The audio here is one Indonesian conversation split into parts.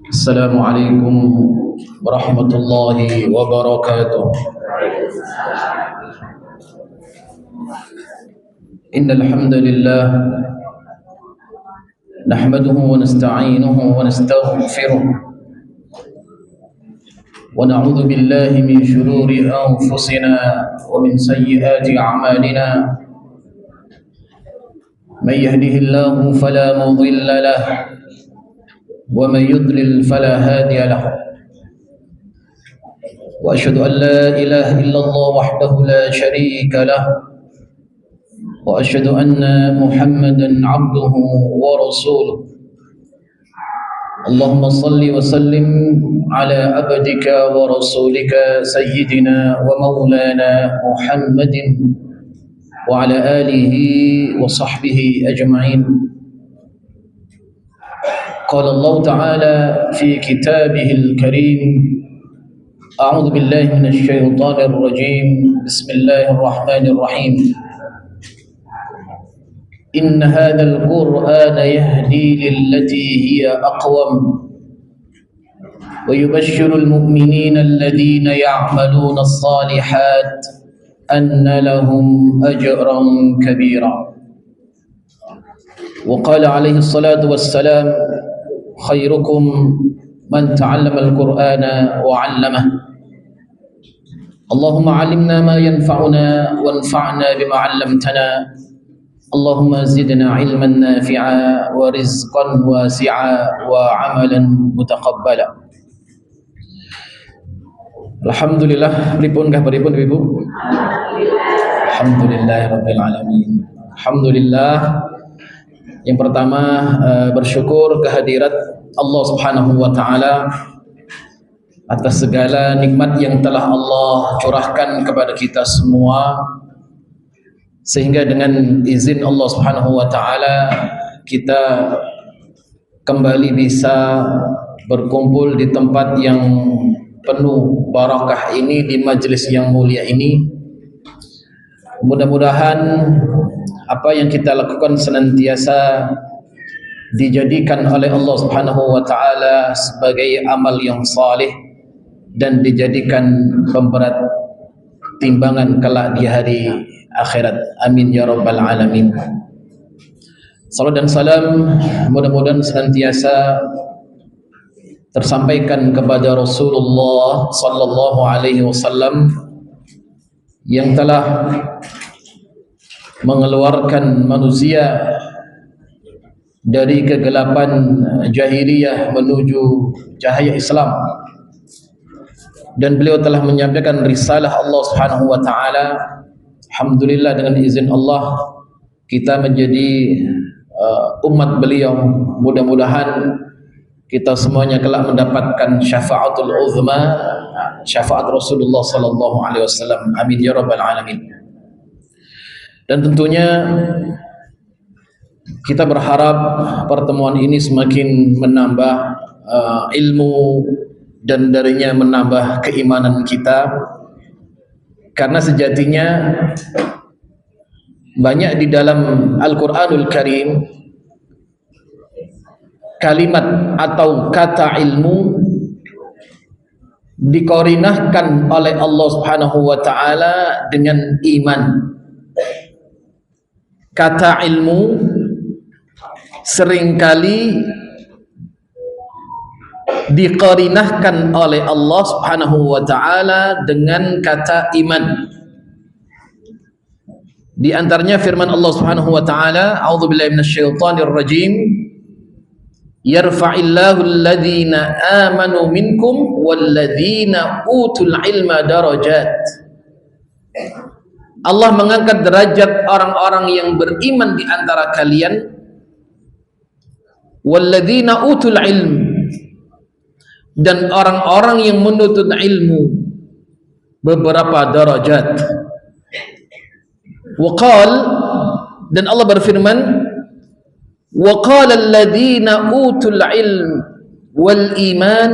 السلام عليكم ورحمة الله وبركاته. إن الحمد لله نحمده ونستعينه ونستغفره ونعوذ بالله من شرور أنفسنا ومن سيئات أعمالنا. من يهده الله فلا مضل له ومن يضلل فلا هادي له. وأشهد أن لا إله إلا الله وحده لا شريك له، وأشهد أن محمدا عبده ورسوله. اللهم صل وسلم على عبدك ورسولك سيدنا ومولانا محمد وعلى آله وصحبه أجمعين. قال الله تعالى في كتابه الكريم: أعوذ بالله من الشيطان الرجيم، بسم الله الرحمن الرحيم. إن هذا القرآن يهدي للتي هي أقوم ويبشر المؤمنين الذين يعملون الصالحات أن لهم أجرا كبيرا. وقال عليه الصلاة والسلام: خيركم من تعلم القرآن وعلمه. اللهم علمنا ما ينفعنا وانفعنا بما علمتنا. اللهم زدنا علما نافعا ورزقا واسعا وعملا متقبلا. Alhamdulillah, pripun Ibu? Alhamdulillahirabbil alamin. Alhamdulillah. Yang pertama, bersyukur kehadirat Allah Subhanahu wa taala atas segala nikmat yang telah Allah curahkan kepada kita semua, sehingga dengan izin Allah Subhanahu wa taala kita kembali bisa berkumpul di tempat yang penuh barakah ini, di majelis yang mulia ini. Mudah-mudahan apa yang kita lakukan senantiasa dijadikan oleh Allah Subhanahu wa taala sebagai amal yang saleh dan dijadikan pemberat timbangan kelak di hari akhirat. Amin ya rabbal alamin. Salam dan salam mudah-mudahan senantiasa tersampaikan kepada Rasulullah sallallahu alaihi wasallam yang telah mengeluarkan manusia dari kegelapan jahiliyah menuju cahaya Islam, dan beliau telah menyampaikan risalah Allah Subhanahu wa taala. Alhamdulillah, dengan izin Allah kita menjadi umat beliau. Mudah-mudahan kita semuanya kelak mendapatkan syafaatul uzma, syafaat Rasulullah sallallahu alaihi wasallam. Amin ya rabbal alamin. Dan tentunya kita berharap pertemuan ini semakin menambah ilmu dan darinya menambah keimanan kita, karena sejatinya banyak di dalam Al-Quranul Karim kalimat atau kata ilmu dikorinahkan oleh Allah Subhanahu wa taala dengan iman. Kata ilmu seringkali dikorinahkan oleh Allah Subhanahu wa taala dengan kata iman. Di antaranya firman Allah Subhanahu wa taala, a'udzubillahi minasyaitonir rajim, yarfa'illahu alladhina amanu minkum walladhina utul ilma darajat. Allah mengangkat derajat orang-orang yang beriman di antara kalian, walladzina utul ilm, dan orang-orang yang menuntut ilmu, beberapa derajat. Waqal, dan Allah berfirman, waqala alladzina utul ilm wal iman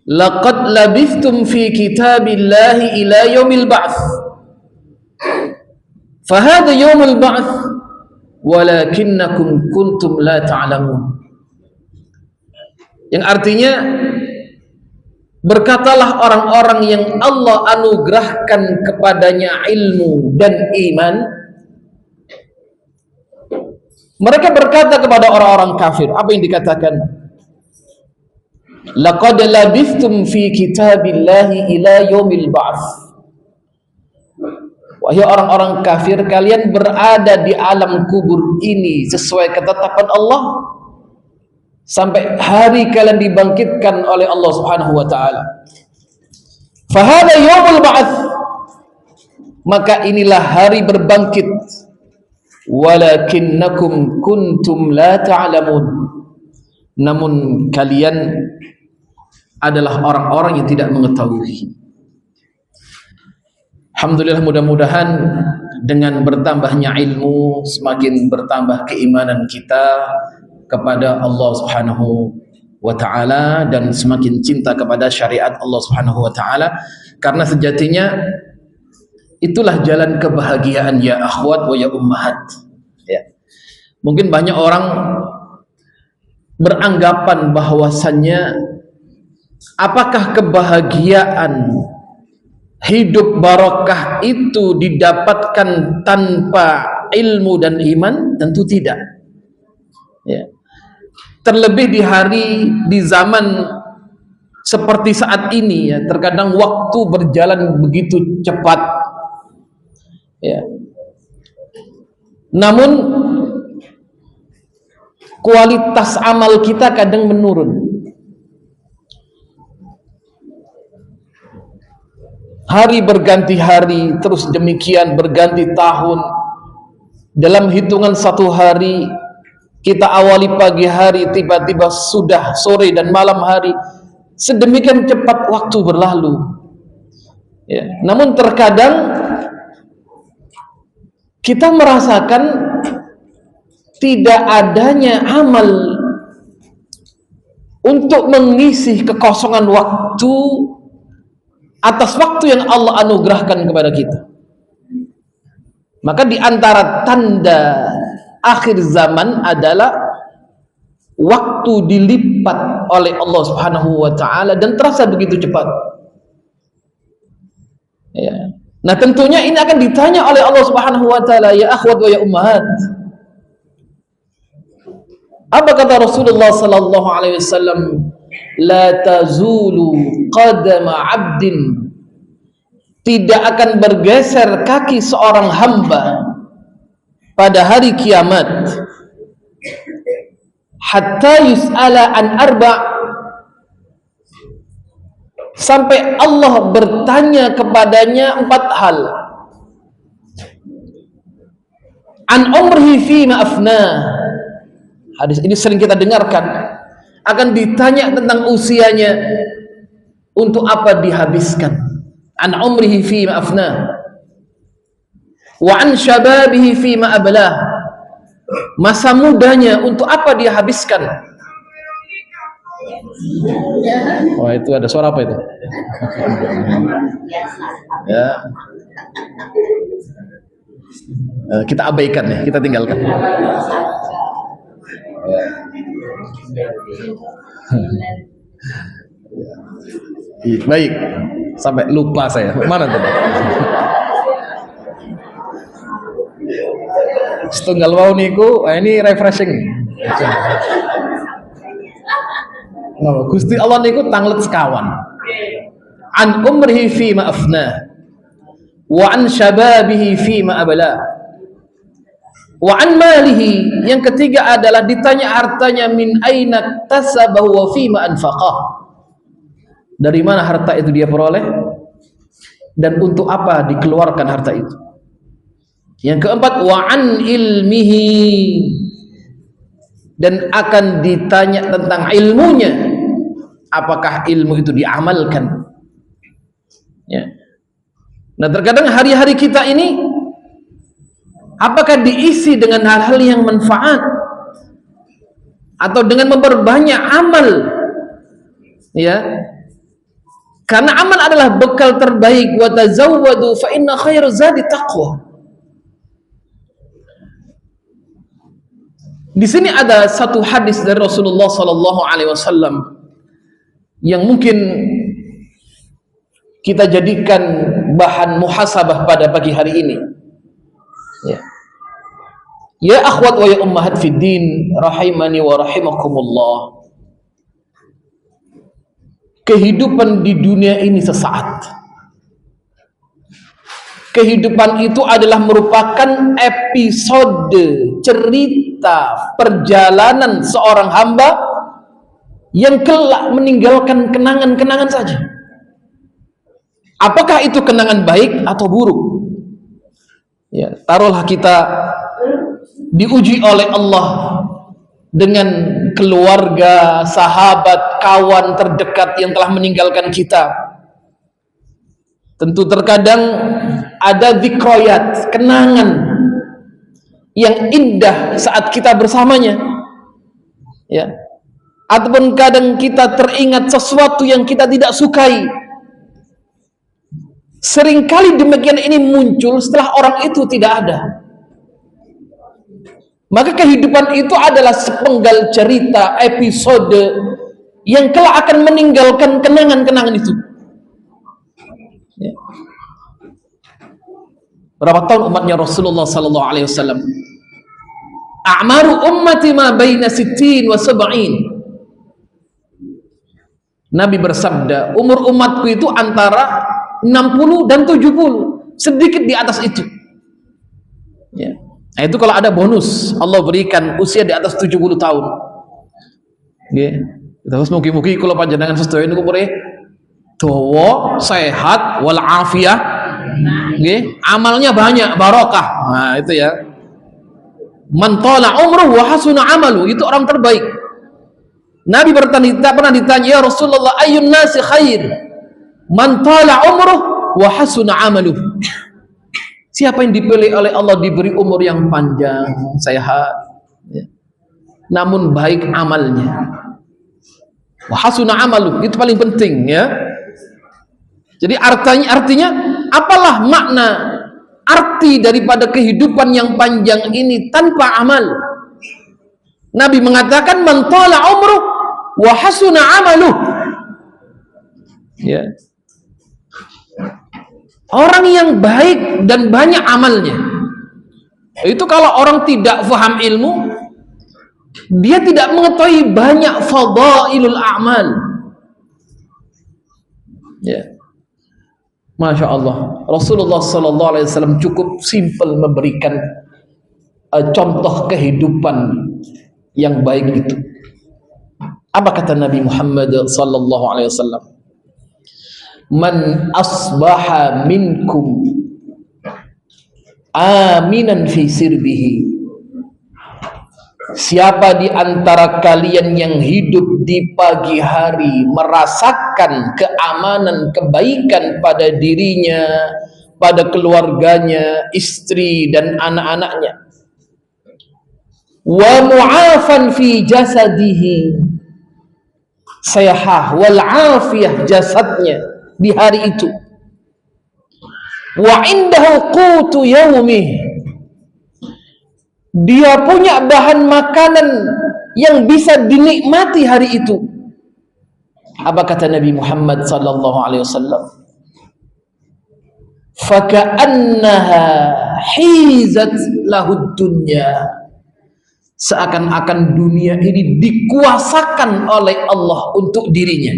laqad labithtum fi kitabillahi ila yaumil ba'ts fahadha yaumul ba'ts walakinnakum kuntum la ta'lamun. yang artinya berkatalah orang-orang yang Allah anugerahkan kepadanya ilmu dan iman, mereka berkata kepada orang-orang kafir, apa yang dikatakan? Laqad labithtum fi kitabillahi ila yaumil ba'ts. Wahai orang-orang kafir, kalian berada di alam kubur ini sesuai ketetapan Allah sampai hari kalian dibangkitkan oleh Allah Subhanahu wa taala. Fahada yaumul ba'ts, maka inilah hari berbangkit. Walakinnakum kuntum la ta'lamun, namun kalian adalah orang-orang yang tidak mengetahui. Alhamdulillah, mudah-mudahan dengan bertambahnya ilmu semakin bertambah keimanan kita kepada Allah Subhanahu wa taala dan semakin cinta kepada syariat Allah Subhanahu wa taala, karena sejatinya itulah jalan kebahagiaan ya akhwat wa ya ummahat. Ya. Mungkin banyak orang beranggapan bahwasannya apakah kebahagiaan hidup barokah itu didapatkan tanpa ilmu dan iman? Tentu tidak. Ya. Terlebih di zaman seperti saat ini, ya, terkadang waktu berjalan begitu cepat. Ya. Namun kualitas amal kita kadang menurun. Hari berganti hari, terus demikian berganti tahun. Dalam hitungan satu hari, kita awali pagi hari, tiba-tiba sudah sore dan malam hari. Sedemikian cepat waktu berlalu. Ya. Namun terkadang kita merasakan tidak adanya amal untuk mengisi kekosongan waktu atas waktu yang Allah anugerahkan kepada kita. Maka di antara tanda akhir zaman adalah waktu dilipat oleh Allah Subhanahu wa taala dan terasa begitu cepat. Ya. Nah, tentunya ini akan ditanya oleh Allah Subhanahu wa taala, ya akhwat wa ya ummahat. Apa kata Rasulullah sallallahu alaihi wasallam? La tazulu qadama 'abdin, tidak akan bergeser kaki seorang hamba pada hari kiamat, hatta yus'ala an arba', sampai Allah bertanya kepadanya 4 hal. An umrihi fima afnah, hadis ini sering kita dengarkan. Akan ditanya tentang usianya, untuk apa dihabiskan. An umrihi fima afnah, wa an syababihi fima ablah, masa mudanya untuk apa dia habiskan. Wah, itu ada suara apa itu? Ya. Kita abaikan ya, kita tinggalkan. Ya. Baik, sampai lupa saya. Mana tadi? Setunggal wau niku, ini refreshing. No, Gusti Allah niku tanglet sekawan. An umrihi fima afnah, wa an syababihi fima ablah, wa an malihi, yang ketiga adalah ditanya hartanya, min aina tasabahu wa fima anfaqah, dari mana harta itu dia peroleh dan untuk apa dikeluarkan harta itu. Yang keempat, wa an ilmihi, dan akan ditanya tentang ilmunya, apakah ilmu itu diamalkan. Ya. Nah, terkadang hari-hari kita ini apakah diisi dengan hal-hal yang manfaat atau dengan memperbanyak amal, ya, karena amal adalah bekal terbaik. Wa tazawwadu fa inna khairu zadi taqwa. Di sini ada satu hadis dari Rasulullah sallallahu alaihi wasallam yang mungkin kita jadikan bahan muhasabah pada pagi hari ini. Ya akhwat wa ya ummahat fid din, rahimani wa rahimakumullah. Kehidupan di dunia ini sesaat. Kehidupan itu adalah merupakan episode, cerita, perjalanan seorang hamba yang kelak meninggalkan kenangan-kenangan saja. Apakah itu kenangan baik atau buruk? Ya, taruhlah kita diuji oleh Allah dengan keluarga, sahabat, kawan terdekat yang telah meninggalkan kita. Tentu terkadang ada dzikroyat, kenangan yang indah saat kita bersamanya, ya. Ataupun kadang kita teringat sesuatu yang kita tidak sukai. Seringkali demikian ini muncul setelah orang itu tidak ada. Maka kehidupan itu adalah sepenggal cerita, episode yang kelak akan meninggalkan kenangan-kenangan itu. Ya. Berapa tahun umatnya Rasulullah sallallahu alaihi wasallam? A'maru ummati ma baina 60 wa 70. Nabi bersabda, umur umatku itu antara 60 dan 70, sedikit di atas itu. Ya. Nah, itu kalau ada bonus Allah berikan usia di atas 70 tahun. Nggih. Terus mugi-mugi kula panjenengan sedaya niku umure dawa, sehat wal afiyah. Nggih, amalnya banyak, barokah. Nah, itu ya. Man tala umruhu wa hasuna amalu, itu orang terbaik. Nabi pernah ditanya, ya Rasulullah, ayyun nasi khair? Man tala umruh wa hasuna amaluh. Siapa yang dipilih oleh Allah diberi umur yang panjang, sehat, ya, namun baik amalnya. Wa hasuna amaluh, itu paling penting, ya. Jadi artinya apalah makna arti daripada kehidupan yang panjang ini tanpa amal? Nabi mengatakan man tala umruh wa hasuna amaluh. Ya. Orang yang baik dan banyak amalnya. Itu kalau orang tidak paham ilmu, dia tidak mengetahui banyak fadailul a'mal. Ya. Masya Allah, Rasulullah sallallahu alaihi wasallam cukup simpel memberikan contoh kehidupan yang baik itu. Apa kata Nabi Muhammad sallallahu alaihi wasallam? Man asbaha minkum aminan fi sirbihi. Siapa di antara kalian yang hidup di pagi hari merasakan keamanan, kebaikan pada dirinya, pada keluarganya, istri dan anak-anaknya, wa mu'afan fi jasadihi, sehat wal afiyah jasadnya di hari itu, wa indahu qutu yaumih, dia punya bahan makanan yang bisa dinikmati hari itu. Apa kata Nabi Muhammad sallallahu alaihi wasallam? Faka'annaha hizat lahud dunya. Seakan-akan dunia ini dikuasakan oleh Allah untuk dirinya.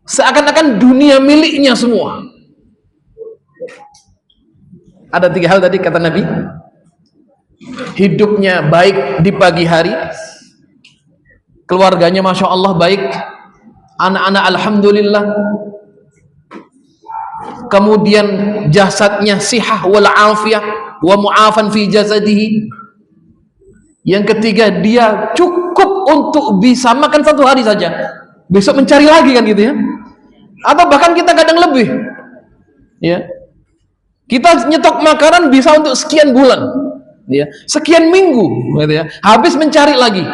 Seakan-akan dunia miliknya semua. Ada 3 hal tadi kata Nabi. Hidupnya baik di pagi hari, keluarganya Masya Allah baik, anak-anak Alhamdulillah, kemudian jasadnya sihah wal afiyah wa mu'afan fi jasadihi. Yang ketiga, dia cukup untuk bisa makan 1 hari saja, besok mencari lagi kan gitu ya, atau bahkan kita kadang lebih ya, kita nyetok makanan bisa untuk sekian bulan ya, sekian minggu gitu ya, habis mencari lagi.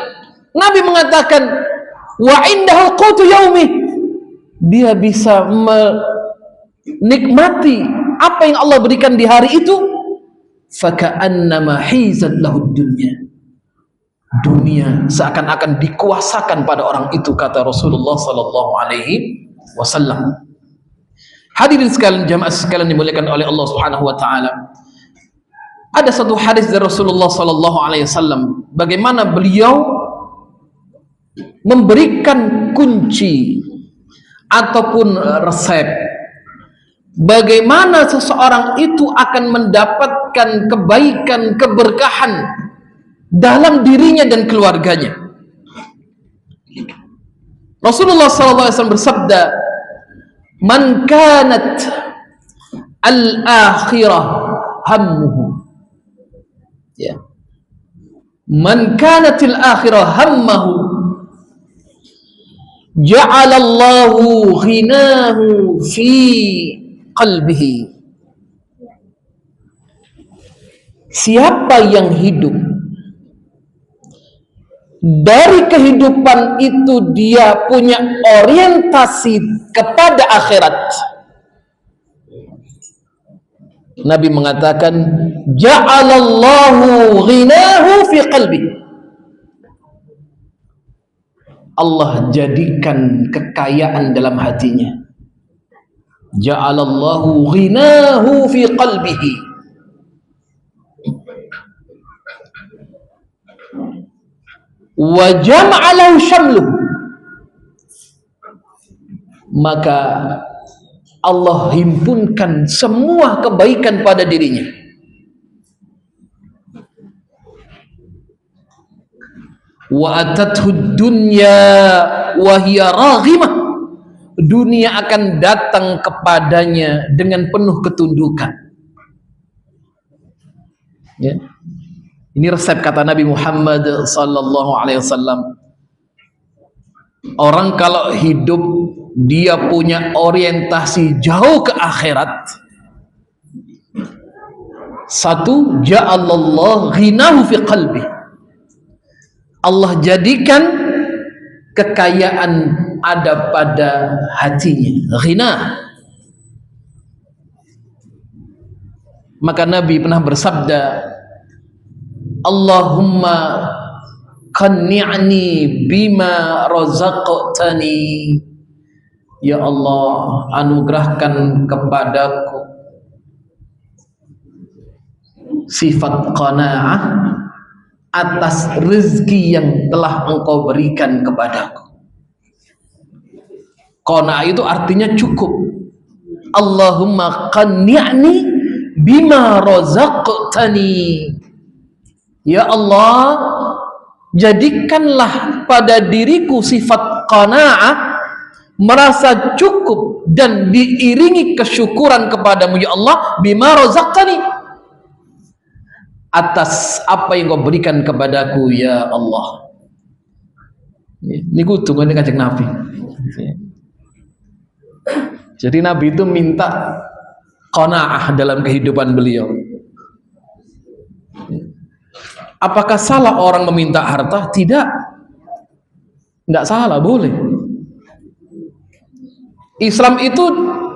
Nabi mengatakan wa indahu qutu yaumi, dia bisa menikmati apa yang Allah berikan di hari itu, faka'annama hizat lahud dunya, dunia seakan-akan dikuasakan pada orang itu, kata Rasulullah sallallahu alaihi wasallam. Hadirin sekalian, jamaah sekalian dimuliakan oleh Allah Subhanahu wa taala. Ada satu hadis dari Rasulullah sallallahu alaihi wasallam bagaimana beliau memberikan kunci ataupun resep bagaimana seseorang itu akan mendapatkan kebaikan, keberkahan dalam dirinya dan keluarganya. Rasulullah SAW bersabda, "Man kanat al-akhirah hammuhu." Ya. "Man kanat al-akhirah hammahu, ja'alallahu ghinahu fi qalbihi." Siapa yang hidup dari kehidupan itu dia punya orientasi kepada akhirat, Nabi mengatakan, ja'alallahu ghinahu fi qalbi, Allah jadikan kekayaan dalam hatinya. Ja'alallahu ghinahu fi qalbihi, wa jam'alahu syamluhu, maka Allah himpunkan semua kebaikan pada dirinya. Wa atathu dunya wa hiya raghimah, dunia akan datang kepadanya dengan penuh ketundukan. Ya. Ini resep kata Nabi Muhammad sallallahu alaihi wasallam. Orang kalau hidup dia punya orientasi jauh ke akhirat. Satu, ja'alallahu ghinahu fi qalbi, Allah jadikan kekayaan ada pada hatinya, ghina. Maka Nabi pernah bersabda, Allahumma qanni'ni bima razaqtani, ya Allah anugerahkan kepadaku sifat qanaah atas rezeki yang telah engkau berikan kepadaku. Qanaah itu artinya cukup. Allahumma qanni'ni bima razaqtani, ya Allah jadikanlah pada diriku sifat qanaah, merasa cukup dan diiringi kesyukuran kepadamu ya Allah, bima razaqtani, atas apa yang kau berikan kepadaku ya Allah. Ini kudu ini Kanjeng Nabi. Jadi Nabi itu minta qanaah dalam kehidupan beliau. Apakah salah orang meminta harta? Tidak. Tidak salah, boleh. Islam itu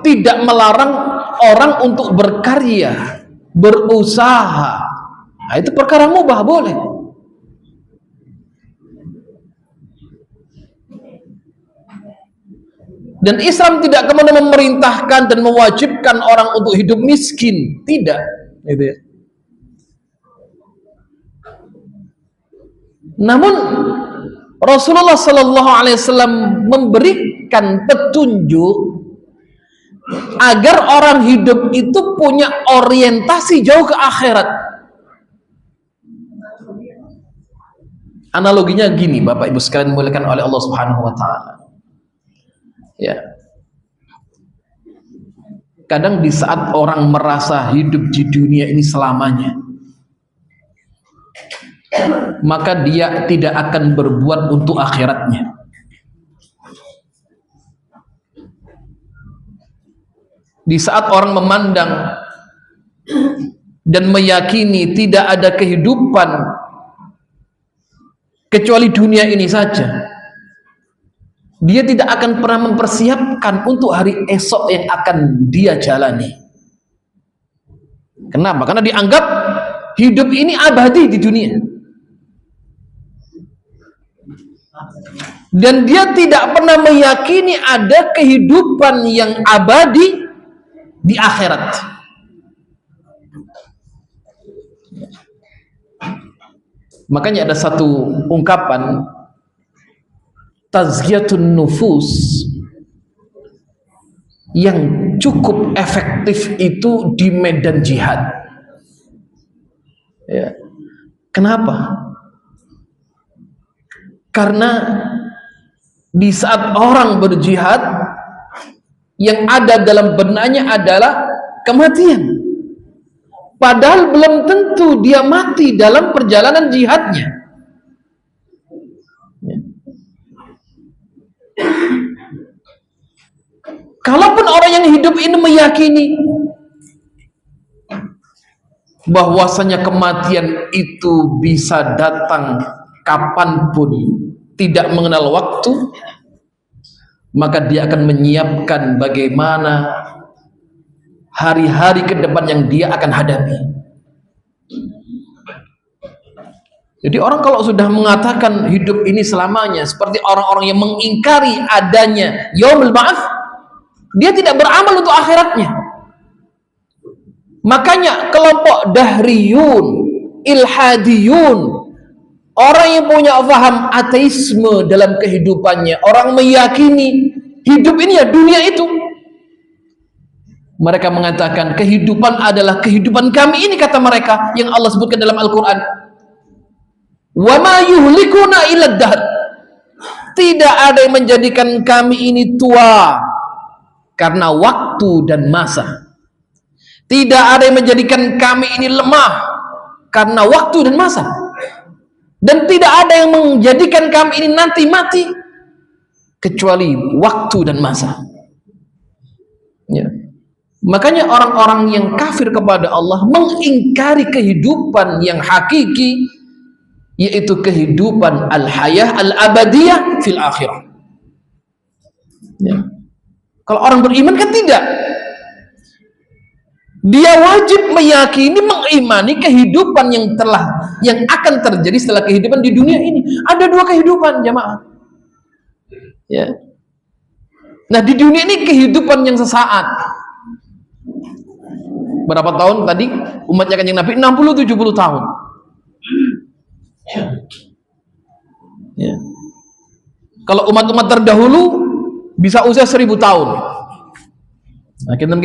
tidak melarang orang untuk berkarya, berusaha. Nah, itu perkara mubah, boleh. Dan Islam tidak kemudian memerintahkan dan mewajibkan orang untuk hidup miskin, tidak. Gitu ya. Namun Rasulullah Sallallahu Alaihi Wasallam memberikan petunjuk agar orang hidup itu punya orientasi jauh ke akhirat. Analoginya gini, Bapak Ibu sekalian dimuliakan oleh Allah Subhanahu Wa Taala. Ya. Kadang di saat orang merasa hidup di dunia ini selamanya, maka dia tidak akan berbuat untuk akhiratnya. Di saat orang memandang dan meyakini tidak ada kehidupan kecuali dunia ini saja, dia tidak akan pernah mempersiapkan untuk hari esok yang akan dia jalani. Kenapa? Karena dianggap hidup ini abadi di dunia. dan dia tidak pernah meyakini ada kehidupan yang abadi di akhirat. Makanya ada satu ungkapan, tazkiyatun nufus, yang cukup efektif itu di medan jihad. Ya. Kenapa? Karena di saat orang berjihad, yang ada dalam benaknya adalah kematian. Padahal belum tentu dia mati dalam perjalanan jihadnya. Ya. Kalaupun orang yang hidup ini meyakini bahwasanya kematian itu bisa datang kapanpun, tidak mengenal waktu, maka dia akan menyiapkan bagaimana hari-hari ke depan yang dia akan hadapi. Jadi orang kalau sudah mengatakan hidup ini selamanya, seperti orang-orang yang mengingkari adanya yaumul ba'ats, dia tidak beramal untuk akhiratnya. Makanya kelompok dahriyun, ilhadiyun, orang yang punya paham ateisme dalam kehidupannya, orang meyakini hidup ini ya dunia itu, mereka mengatakan kehidupan adalah kehidupan kami ini, kata mereka, yang Allah sebutkan dalam Al-Quran, wa ma yuhlikuna illa dahr, tidak ada yang menjadikan kami ini tua karena waktu dan masa. Tidak ada yang menjadikan kami ini lemah karena waktu dan masa. Dan tidak ada yang menjadikan kami ini nanti mati kecuali waktu dan masa. Ya. Makanya orang-orang yang kafir kepada Allah mengingkari kehidupan yang hakiki, yaitu kehidupan al-hayah al-abadiyah fil akhirah. Ya. Kalau orang beriman kan tidak. Dia wajib meyakini, mengimani kehidupan yang akan terjadi setelah kehidupan di dunia ini. Ada dua kehidupan, jamaah. Ya. Nah, di dunia ini kehidupan yang sesaat. Berapa tahun tadi umatnya Kanjeng Nabi? 60-70 tahun. Ya. Kalau umat-umat terdahulu bisa usia 1000 tahun. Nah, kita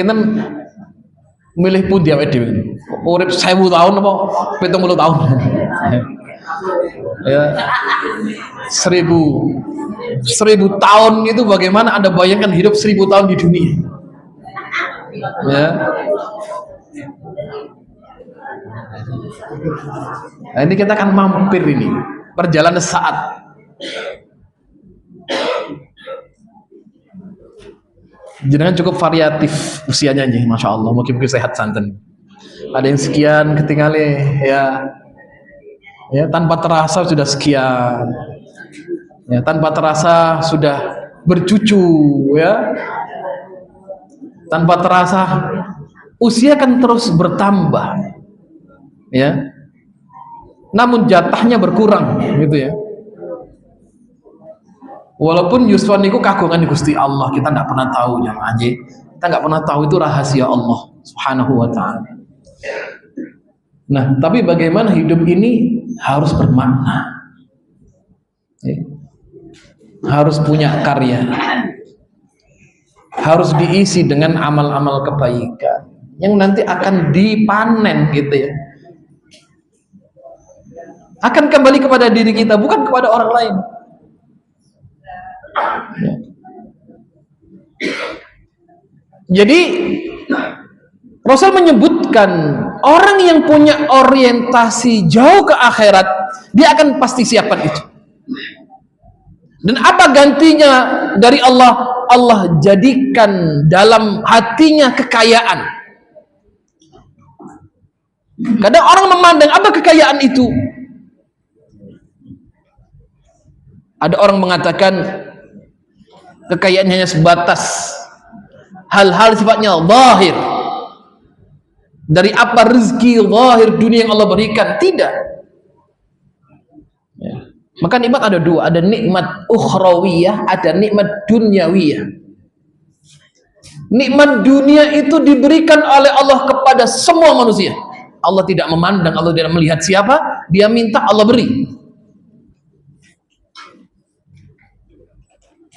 milih pun dia urip 1000 tahun apa 70 tahun. Ya. 1000 tahun itu bagaimana Anda bayangkan hidup 1000 tahun di dunia. Ya. Nah, ini kita akan mampir ini perjalanan saat. Jangan cukup variatif usianya aja, masya Allah, mungkin sehat santan. Ada yang sekian ketinggalan ya tanpa terasa sudah sekian, ya tanpa terasa sudah bercucu, ya tanpa terasa usia kan terus bertambah, ya. Namun jatahnya berkurang, gitu ya. Walaupun yuswan niku kagungan di Gusti Allah, kita nggak pernah tahu yang aja. Kita nggak pernah tahu, itu rahasia Allah Subhanahu wa ta'ala. Nah, tapi bagaimana hidup ini harus bermakna, ya. Harus punya karya, harus diisi dengan amal-amal kebaikan yang nanti akan dipanen, gitu ya. Akan kembali kepada diri kita, bukan kepada orang lain. Ya. Jadi Rasul menyebutkan orang yang punya orientasi jauh ke akhirat, dia akan pasti siapkan itu. Dan apa gantinya dari Allah? Allah jadikan dalam hatinya kekayaan. Kadang orang memandang apa kekayaan itu? Ada orang mengatakan kekayaan hanya sebatas hal-hal sifatnya zahir. Dari apa rezeki zahir dunia yang Allah berikan? Tidak. Ya. Maka nikmat ada dua, ada nikmat ukhrawiyah, ada nikmat dunyawiyah. Nikmat dunia itu diberikan oleh Allah kepada semua manusia. Allah tidak memandang, Allah tidak melihat siapa, dia minta Allah beri.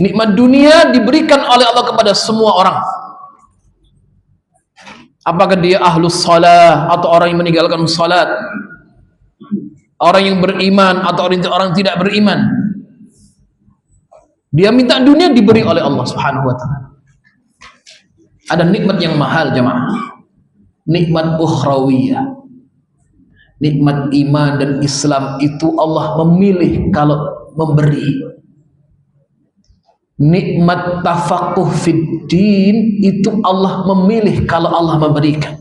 Nikmat dunia diberikan oleh Allah kepada semua orang. Apakah dia ahlus salah atau orang yang meninggalkan salat, orang yang beriman atau orang tidak beriman, dia minta dunia diberi oleh Allah Subhanahu wa ta'ala. Ada nikmat yang mahal jemaah, nikmat ukhrawiyah, nikmat iman dan Islam itu Allah memilih kalau memberi. Nikmat tafaqquh fid din itu Allah memilih kalau Allah memberikan.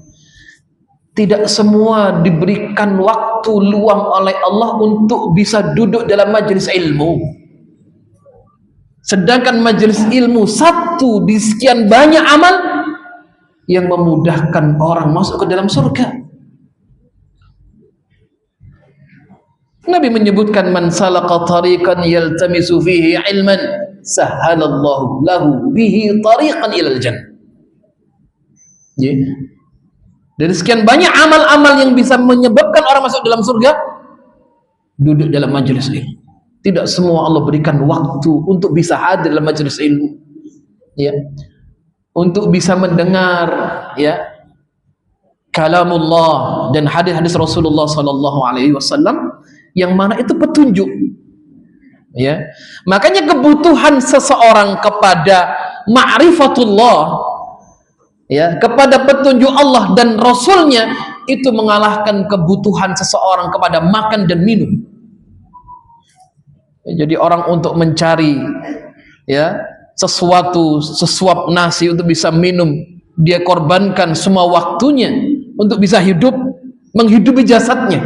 Tidak semua diberikan waktu luang oleh Allah untuk bisa duduk dalam majelis ilmu. Sedangkan majelis ilmu satu di sekian banyak amal yang memudahkan orang masuk ke dalam surga. Nabi menyebutkan man salaka tariqan yaltamisu fihi ilman sahhalallahu lahu bihi tariqan ilal jannah. Dari sekian banyak amal-amal yang bisa menyebabkan orang masuk dalam surga, duduk dalam majelis ilmu. Tidak semua Allah berikan waktu untuk bisa hadir dalam majelis ilmu, ya, untuk bisa mendengar, ya, kalamullah dan hadis-hadis Rasulullah sallallahu alaihi wasallam yang mana itu petunjuk, ya. Makanya kebutuhan seseorang kepada ma'rifatullah, ya, kepada petunjuk Allah dan Rasulnya itu mengalahkan kebutuhan seseorang kepada makan dan minum. Ya, jadi orang untuk mencari, ya, sesuatu, sesuap nasi untuk bisa minum, dia korbankan semua waktunya untuk bisa hidup, menghidupi jasadnya.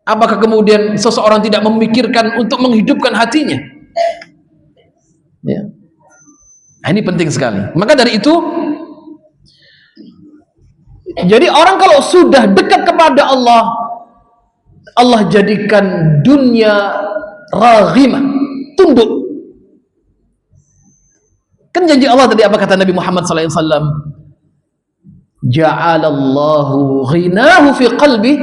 Apakah kemudian seseorang tidak memikirkan untuk menghidupkan hatinya? Ya. Nah, ini penting sekali. Maka dari itu, jadi orang kalau sudah dekat kepada Allah, Allah jadikan dunia raghimah, tunduk. Kan janji Allah tadi, apa kata Nabi Muhammad SAW? Ja'alallahu ghinahu fi qalbi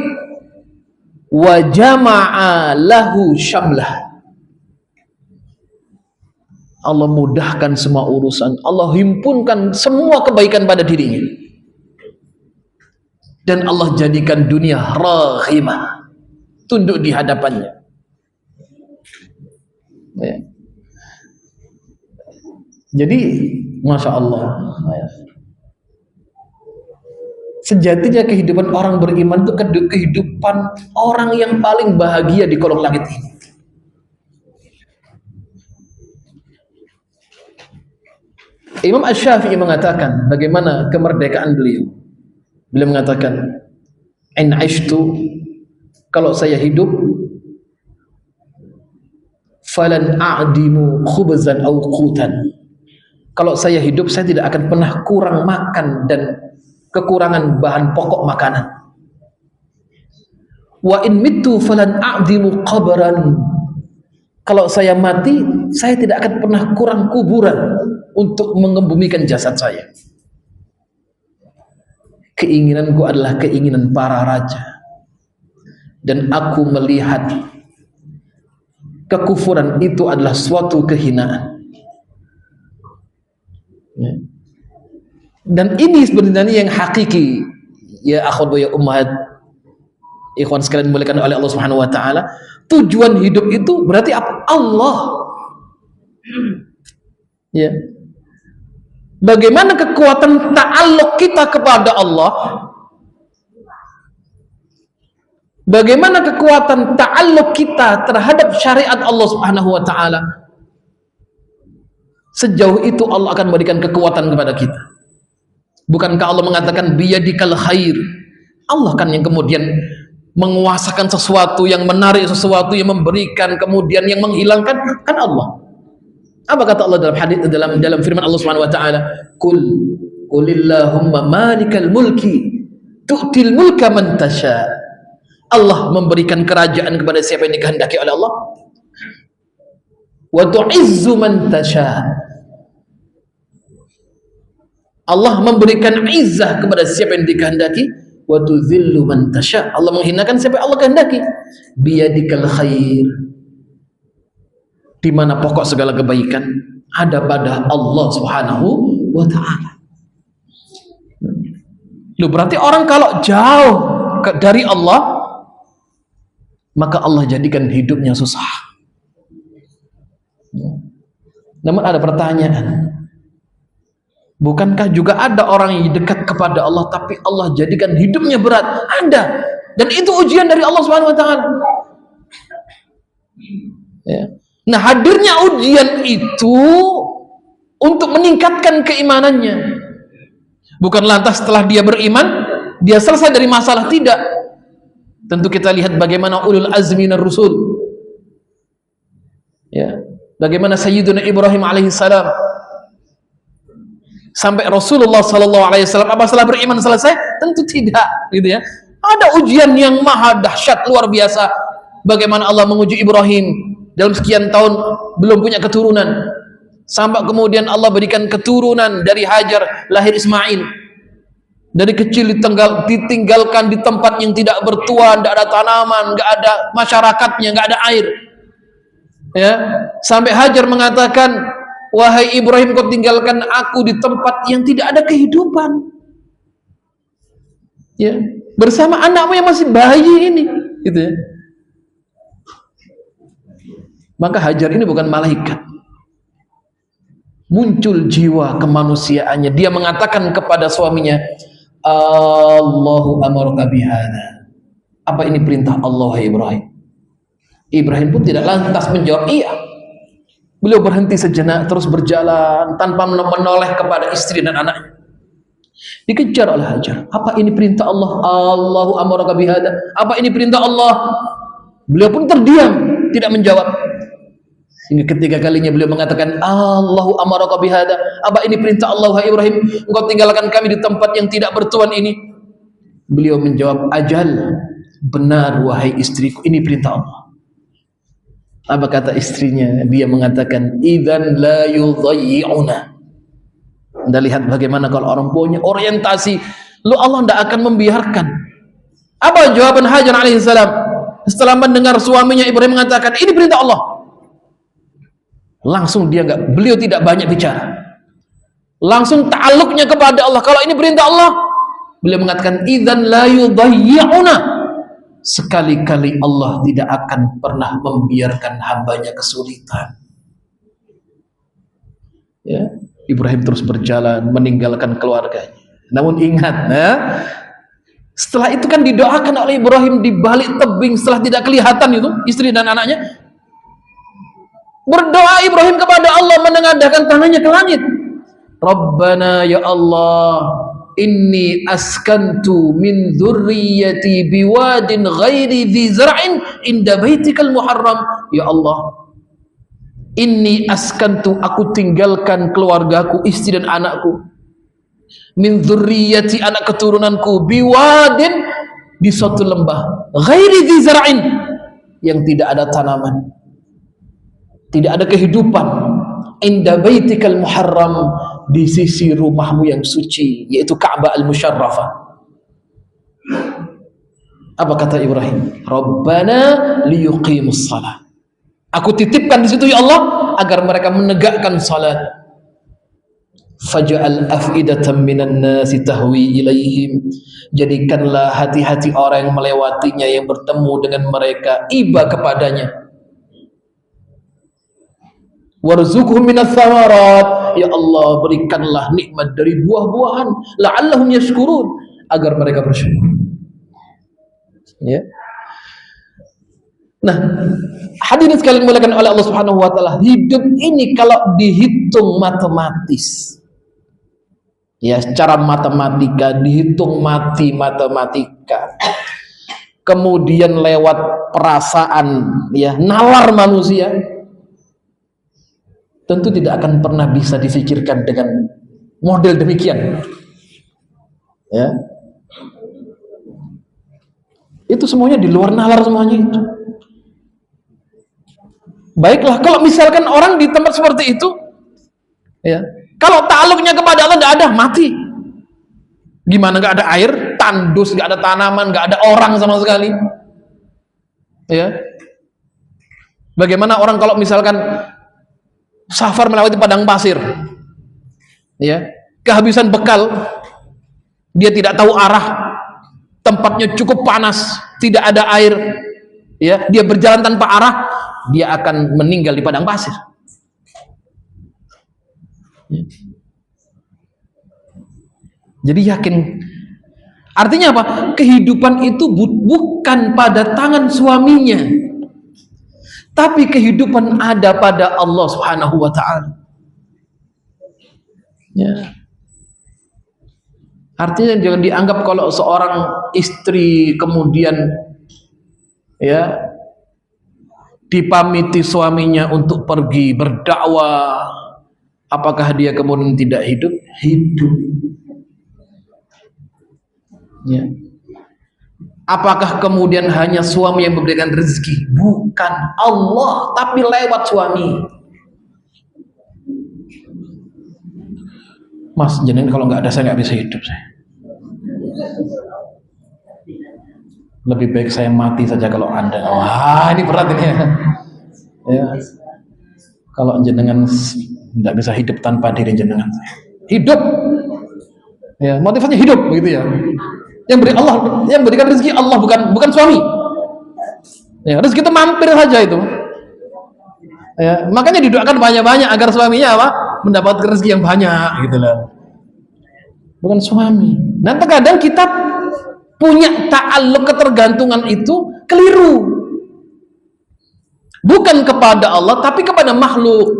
wa jama'a lahu syamlah. Allah mudahkan semua urusan, Allah himpunkan semua kebaikan pada dirinya, dan Allah jadikan dunia raghimah, tunduk di hadapannya, ya. Jadi Masya Allah, sejatinya kehidupan orang beriman itu kehidupan orang yang paling bahagia di kolong langit ini. Imam Asy-Syafi'i mengatakan bagaimana kemerdekaan beliau. Beliau mengatakan, in aishtu, kalau saya hidup, falan a'dimu khubzan aw qutan. Kalau saya hidup, saya tidak akan pernah kurang makan dan kekurangan bahan pokok makanan. Wa in mittu falan a'dimu qabran. Kalau saya mati, saya tidak akan pernah kurang kuburan untuk mengebumikan jasad saya. Keinginanku adalah keinginan para raja, dan aku melihat kekufuran itu adalah suatu kehinaan, ya. Dan ini sebenarnya yang hakiki, ya akhwat wa ya ummahat, ikhwan sekalian dimuliakan oleh Allah Subhanahu wa taala. Tujuan hidup itu berarti apa? Allah, ya. Bagaimana kekuatan ta'alluq kita kepada Allah? Bagaimana kekuatan ta'alluq kita terhadap syariat Allah Subhanahu wa taala? Sejauh itu Allah akan memberikan kekuatan kepada kita. Bukankah Allah mengatakan biyadikal khair? Allah kan yang kemudian menguasakan sesuatu, yang menarik sesuatu, yang memberikan, kemudian yang menghilangkan, kan Allah. Apa kata Allah dalam hadis, dalam firman Allah Subhanahu wa taala? Qulillahumma malikal mulki tu'til mulka man tasha. Allah memberikan kerajaan kepada siapa yang dikehendaki oleh Allah. Wa tu'izzu man tasha. Allah memberikan izzah kepada siapa yang dikehendaki. Wa tudzillu man tasha. Allah menghinakan siapa yang Allah kehendaki. Biyadikal khair. Di mana pokok segala kebaikan ada pada Allah Subhanahu wa ta'ala. Loh, berarti orang kalau jauh dari Allah, maka Allah jadikan hidupnya susah. Namun ada pertanyaan, bukankah juga ada orang yang dekat kepada Allah tapi Allah jadikan hidupnya berat? Ada, dan itu ujian dari Allah Subhanahu wa ta'ala. Ya. Nah, hadirnya ujian itu untuk meningkatkan keimanannya. Bukan lantas setelah dia beriman dia selesai dari masalah, tidak. Tentu kita lihat bagaimana ulul azmi minar rusul, ya, bagaimana Sayyiduna Ibrahim alaihissalam sampai Rasulullah sallallahu alaihi wasallam apa setelah beriman selesai? Tentu tidak, gitu ya. Ada ujian yang maha dahsyat luar biasa. Bagaimana Allah menguji Ibrahim dalam sekian tahun belum punya keturunan, sampai kemudian Allah berikan keturunan dari Hajar, lahir Ismail. Dari kecil ditinggalkan di tempat yang tidak bertuan, tidak ada tanaman, nggak ada masyarakatnya, nggak ada air. Ya, sampai Hajar mengatakan, wahai Ibrahim, kau tinggalkan aku di tempat yang tidak ada kehidupan. Ya, bersama anakmu yang masih bayi ini, gitu ya. Maka Hajar ini bukan malaikat. Muncul jiwa kemanusiaannya. Dia mengatakan kepada suaminya, Allahu amaraka bihadza. Apa ini perintah Allah, hai Ibrahim? Ibrahim pun tidak lantas menjawab iya. Beliau berhenti sejenak, terus berjalan tanpa menoleh kepada istri dan anaknya. Dikejar oleh Hajar. Apa ini perintah Allah? Allahu amaraka bihadza. Apa ini perintah Allah? Beliau pun terdiam, tidak menjawab. Hingga ketiga kalinya beliau mengatakan, Allahu amaraka bihadza. Apa ini perintah Allah, hai Ibrahim? Engkau tinggalkan kami di tempat yang tidak bertuan ini. Beliau menjawab, ajal, benar wahai istriku, ini perintah Allah. Apa kata istrinya? Dia mengatakan, idzan la yudhayyi'una. Anda lihat bagaimana kalau orang punya orientasi, lu Allah tidak akan membiarkan. Apa jawaban Hajar alaihissalam setelah mendengar suaminya Ibrahim mengatakan ini perintah Allah? Langsung beliau tidak banyak bicara, langsung ta'alluqnya kepada Allah. Kalau ini perintah Allah, beliau mengatakan idzan la yudhayyi'una. Sekali-kali Allah tidak akan pernah membiarkan hambanya kesulitan. Ya, Ibrahim terus berjalan meninggalkan keluarganya. Namun ingat, setelah itu kan didoakan oleh Ibrahim di balik tebing setelah tidak kelihatan itu istri dan anaknya. Berdoa Ibrahim kepada Allah, menengadahkan tangannya ke langit. Rabbana ya Allah, inni askantu min dzurriyyati biwadin ghairi dzi zar'in inda baitikal muharram. Ya Allah, inni askantu, aku tinggalkan keluargaku, istri dan anakku, min dzurriyyati, anak keturunanku, biwadin, di suatu lembah, ghairi dzi zar'in, yang tidak ada tanaman, tidak ada kehidupan, inda baitikal muharram, di sisi rumahmu yang suci, yaitu Ka'bah al-Musyarrafah. Apa kata Ibrahim? Rabbana liyuqimus shalah. Aku titipkan di situ ya Allah agar mereka menegakkan salat. Faj'al af'idatan minan nasi tahwi ilaihim. Jadikanlah hati-hati orang yang melewatinya, yang bertemu dengan mereka, iba kepadanya. Warzuqhum minas thamarat, ya Allah berikanlah nikmat dari buah-buahan, la'allahum yashkurun, agar mereka bersyukur. Ya. Nah, hadirin sekalian dimuliakan oleh Allah Subhanahu wa taala, hidup ini kalau dihitung matematis, ya secara matematika, dihitung matematika, kemudian lewat perasaan, ya nalar manusia, tentu tidak akan pernah bisa difikirkan dengan model demikian. Ya. Itu semuanya di luar nalar semuanya itu. Baiklah, kalau misalkan orang di tempat seperti itu, ya, kalau ta'aluknya kepada Allah nggak ada, mati. Gimana nggak ada air, tandus, nggak ada tanaman, nggak ada orang sama sekali. Ya, bagaimana orang kalau misalkan safar melewati padang pasir, ya, kehabisan bekal, dia tidak tahu arah, tempatnya cukup panas, tidak ada air, ya, dia berjalan tanpa arah, dia akan meninggal di padang pasir. Ya. Jadi yakin. Artinya apa? Kehidupan itu bukan pada tangan suaminya, tapi kehidupan ada pada Allah Subhanahu wa ta'ala. Ya. Artinya jangan dianggap kalau seorang istri kemudian, ya, dipamiti suaminya untuk pergi berdakwah, apakah dia kemudian tidak hidup? Hidup. Ya. Apakah kemudian hanya suami yang memberikan rezeki? Bukan, Allah, tapi lewat suami. Mas, jenengan kalau nggak ada saya nggak bisa hidup saya. Lebih baik saya mati saja kalau Anda. Wah, ini berat ini ya. Ya. Kalau jenengan nggak bisa hidup tanpa diri jenengan. Hidup. Ya, motivasinya hidup begitu ya. Yang beri Allah, yang berikan rezeki Allah, bukan suami. Ya, rezeki itu mampir saja itu. Ya, makanya didoakan banyak-banyak agar suaminya apa? Mendapatkan rezeki yang banyak gitu loh. Bukan suami. Nah, terkadang kita punya ta'alluq, ketergantungan itu keliru. Bukan kepada Allah tapi kepada makhluk.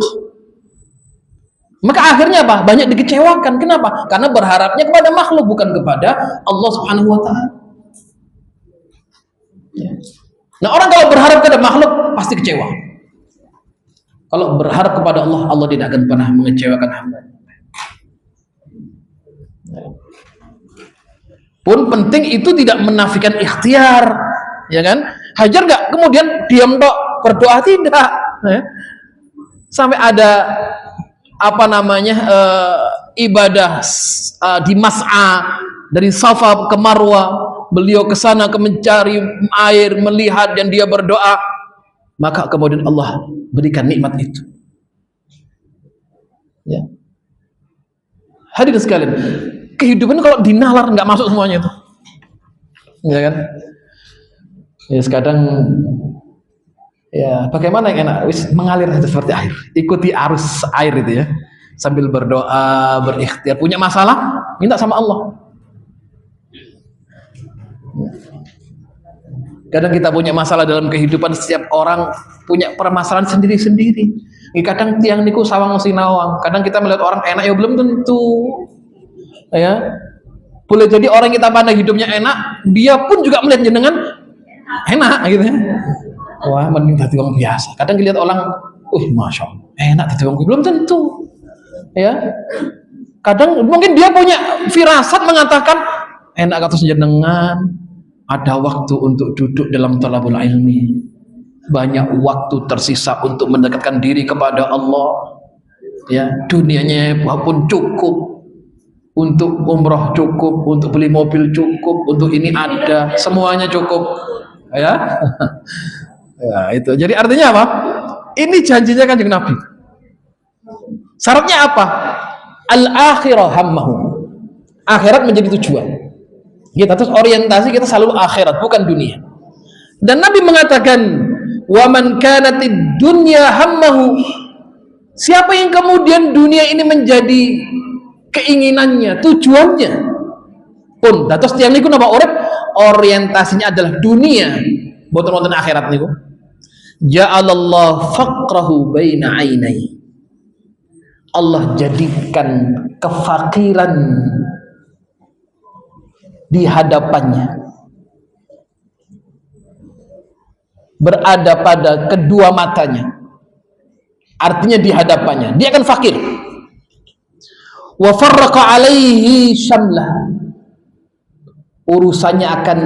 Maka akhirnya apa? Banyak dikecewakan. Kenapa? Karena berharapnya kepada makhluk, bukan kepada Allah Subhanahu wa ta'ala. Ya. Nah, orang kalau berharap kepada makhluk pasti kecewa. Kalau berharap kepada Allah, Allah tidak akan pernah mengecewakan hamba. Ya. Pun penting itu tidak menafikan ikhtiar, ya kan? Hajar nggak? Kemudian diam tok, berdoa tidak. Ya. Sampai ada apa namanya ibadah di Mas'a dari Safa ke Marwa, beliau ke sana ke mencari air, melihat dan dia berdoa, maka kemudian Allah berikan nikmat itu. Ya. Hadirin sekalian, kehidupan kalau dinalar nggak masuk semuanya itu, ya kan? Ya, kadang ya bagaimana yang enak, mengalir saja seperti air, ikuti arus air itu ya, sambil berdoa, berikhtiar. Punya masalah, minta sama Allah. Kadang kita punya masalah dalam kehidupan, setiap orang punya permasalahan sendiri-sendiri. Kadang tiang niku sawang sinawang, kadang kita melihat orang enak, ya belum tentu, ya. Boleh jadi orang kita pandang hidupnya enak, dia pun juga melihat jenengan enak gitu ya. Wah, mending tadi orang biasa. Kadang lihat orang, masya Allah, enak tadi orang, belum tentu, ya. Kadang mungkin dia punya firasat mengatakan enak kata jenengan, ada waktu untuk duduk dalam thalabul ilmi, banyak waktu tersisa untuk mendekatkan diri kepada Allah. Ya, dunianya pun cukup, untuk umroh cukup, untuk beli mobil cukup, untuk ini ada, semuanya cukup, ya. Ya, itu. Jadi artinya apa? Ini janjinya Kanjeng Nabi. Syaratnya apa? Al-akhirah hammahu. Akhirat menjadi tujuan. Kita terus orientasi kita selalu akhirat, bukan dunia. Dan Nabi mengatakan, "Wa man kanatid dunya hammahu." Siapa yang kemudian dunia ini menjadi keinginannya, tujuannya, pun dados tiyang niku napa urip orientasinya adalah dunia, boten wonten akhirat niku. Ja'alallahu faqrahu baina ainai. Allah jadikan kefakiran di hadapannya, berada pada kedua matanya. Artinya di hadapannya dia akan fakir. Wa farraqa alaihi syamlah. Urusannya akan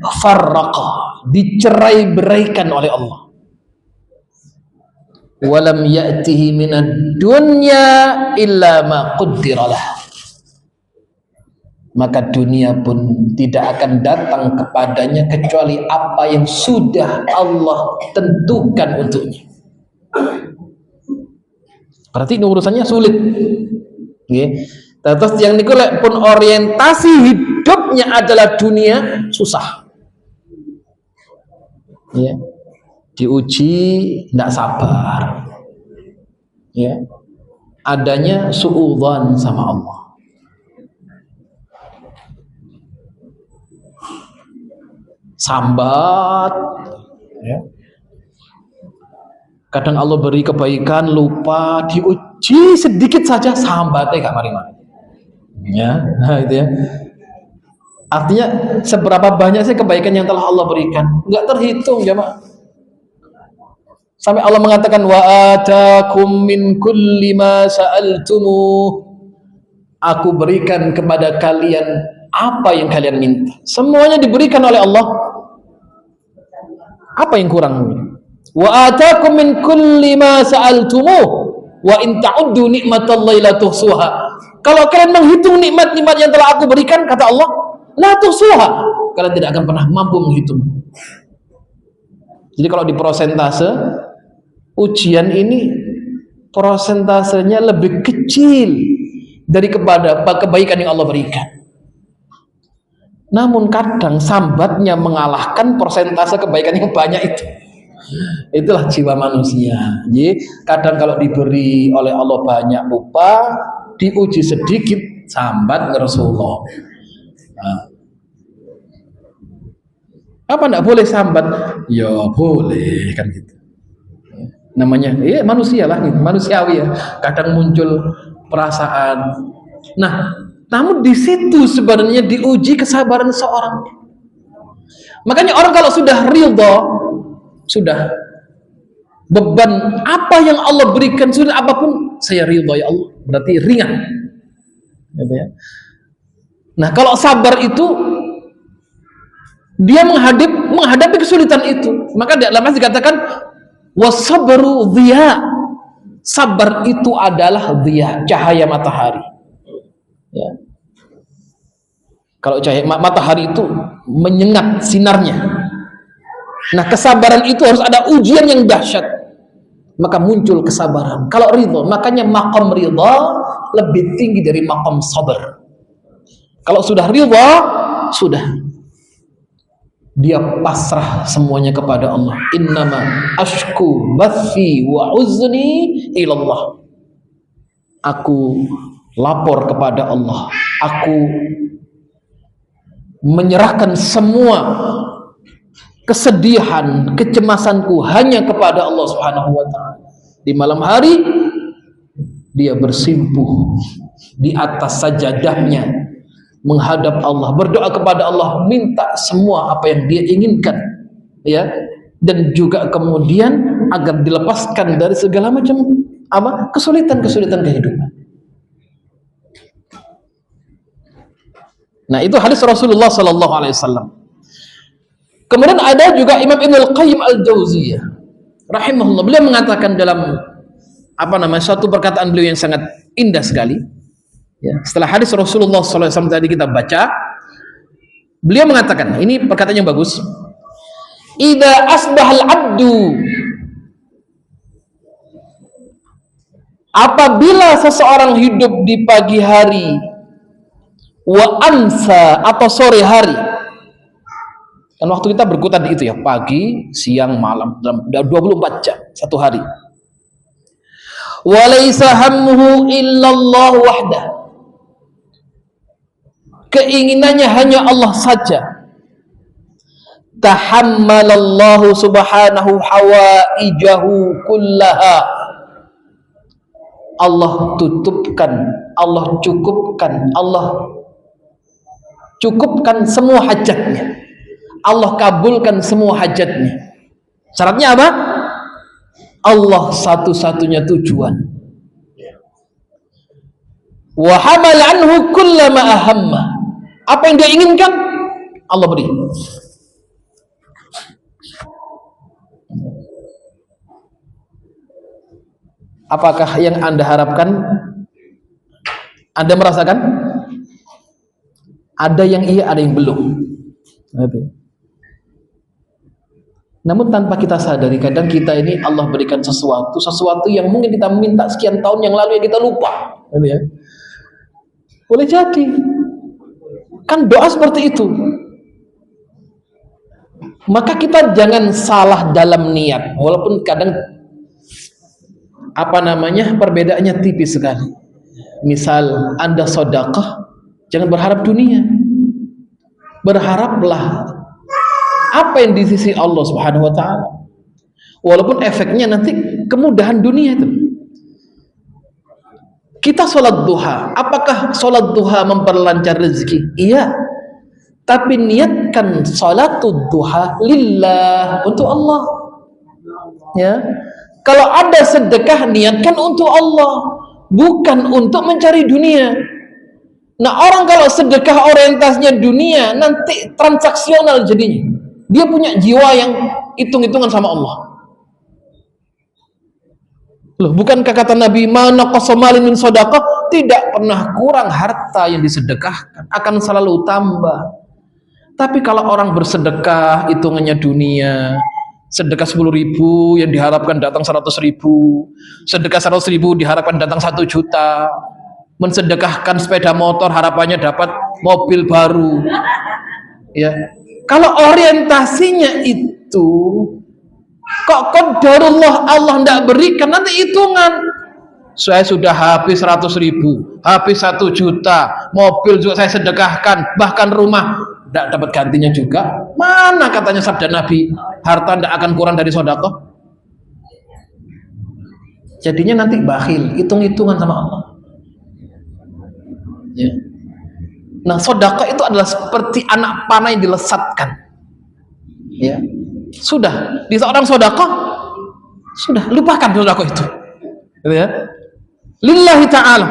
farraqa, dicerai-beraikan oleh Allah. Walam ya'tihi minad dunya illa ma qaddiralah. Maka dunia pun tidak akan datang kepadanya kecuali apa yang sudah Allah tentukan untuknya. Berarti ini urusannya sulit. Terus yang niku pun orientasi hidupnya adalah dunia, susah. Ya. Diuji tidak sabar. Ya. Adanya suudzon sama Allah. Sambat, ya. Kadang Allah beri kebaikan, lupa, diuji sedikit saja sambatnya gak mari-mari. Ya, nah itu ya. Artinya seberapa banyak sih kebaikan yang telah Allah berikan? Nggak terhitung, jemaah. Sampai Allah mengatakan wa atakum min kulli ma sa'altumu. Aku berikan kepada kalian apa yang kalian minta. Semuanya diberikan oleh Allah. Apa yang kurang? Wa atakum min kulli ma sa'altumu wa in ta'uddu ni'matallahi la tuhsuha. Kalau kalian menghitung nikmat-nikmat yang telah aku berikan, kata Allah, la tuhsuha, kalian tidak akan pernah mampu menghitung. Jadi kalau di prosentase ujian ini prosentasenya lebih kecil dari kepada kebaikan yang Allah berikan. Namun kadang sambatnya mengalahkan persentase kebaikan yang banyak itu. Itulah jiwa manusia. Jadi kadang kalau diberi oleh Allah banyak lupa, diuji sedikit sambat ke Rasulullah. Nah. Apa enggak boleh sambat? Ya boleh kan gitu. Namanya ya manusia lah gitu, manusiawi ya. Kadang muncul perasaan. Nah, namun di situ sebenarnya diuji kesabaran seorang. Makanya orang kalau sudah ridha, sudah beban apa yang Allah berikan, sudah apapun saya ridha ya Allah, berarti ringan. Gitu ya. Nah, kalau sabar itu dia menghadapi kesulitan itu, maka dalam hadis dikatakan wasabru dhiya. Sabar itu adalah dhiya, cahaya matahari. Ya. Kalau cahaya matahari itu menyengat sinarnya. Nah, kesabaran itu harus ada ujian yang dahsyat, maka muncul kesabaran. Kalau ridha, makanya maqam ridha lebih tinggi dari maqam sabar. Kalau sudah ridha, sudah dia pasrah semuanya kepada Allah. Innama ashku bathi wa uzni ilallah. Aku lapor kepada Allah. Aku menyerahkan semua kesedihan, kecemasanku hanya kepada Allah Subhanahu wa taala. Di malam hari dia bersimpuh di atas sajadahnya menghadap Allah, berdoa kepada Allah, minta semua apa yang dia inginkan, ya, dan juga kemudian agar dilepaskan dari segala macam kesulitan-kesulitan kehidupan. Nah, itu hadis Rasulullah sallallahu alaihi wasallam. Kemudian ada juga Imam Ibnul Qayyim Al-Jauziyah rahimahullah, beliau mengatakan dalam satu perkataan beliau yang sangat indah sekali. Ya, setelah hadis Rasulullah sallallahu alaihi wasallam tadi kita baca, beliau mengatakan, ini perkataan yang bagus. Idza asbahal abdu, apabila seseorang hidup di pagi hari, wa amsa atau sore hari, kan waktu kita berkutat di itu ya, pagi, siang, malam, dalam 24 jam satu hari. Walaysa hammuhu illallah wahdah, keinginannya hanya Allah saja. Tahammalallahu subhanahu hawaijahu kullaha, Allah tutupkan, Allah cukupkan, Allah cukupkan semua hajatnya, Allah kabulkan semua hajatnya. Syaratnya apa? Allah satu-satunya tujuan. Wa hamal anhu kullama ahamma, apa yang dia inginkan Allah beri. Apakah yang Anda harapkan? Anda merasakan? Ada yang iya, ada yang belum. Namun tanpa kita sadari, kadang kita ini Allah berikan sesuatu yang mungkin kita minta sekian tahun yang lalu yang kita lupa. Boleh jadi. Kan doa seperti itu. Maka kita jangan salah dalam niat, walaupun kadang perbedaannya tipis sekali. Misal Anda sedekah, jangan berharap dunia. Berharaplah apa yang di sisi Allah Subhanahu wa taala. Walaupun efeknya nanti kemudahan dunia itu. Kita sholat duha, apakah sholat duha memperlancar rezeki? Iya. Tapi niatkan sholatul duha lillah, untuk Allah. Ya. Kalau ada sedekah, niatkan untuk Allah, bukan untuk mencari dunia. Nah, orang kalau sedekah orientasinya dunia, nanti transaksional jadinya. Dia punya jiwa yang hitung-hitungan sama Allah. Loh, bukankah kata Nabi, "Mana qasamalin min shadaqah?" Tidak pernah kurang harta yang disedekahkan, akan selalu tambah. Tapi kalau orang bersedekah, hitungannya dunia, sedekah 10.000 yang diharapkan datang 100.000, sedekah 100.000 diharapkan datang 1 juta, mensedekahkan sepeda motor harapannya dapat mobil baru. Ya, kalau orientasinya itu, kok qadarullah Allah tidak berikan, nanti hitungan. Saya sudah habis 100.000, habis 1 juta, mobil juga saya sedekahkan, bahkan rumah tidak dapat gantinya juga. Mana katanya sabda Nabi, harta tidak akan kurang dari sedekah. Jadinya nanti bakhil, hitung-hitungan sama Allah. Ya. Nah, sedekah itu adalah seperti anak panah yang dilesatkan. Ya. Sudah, di seorang sedekah, sudah lupakan sedekah itu. Ya. Lillahi ta'ala.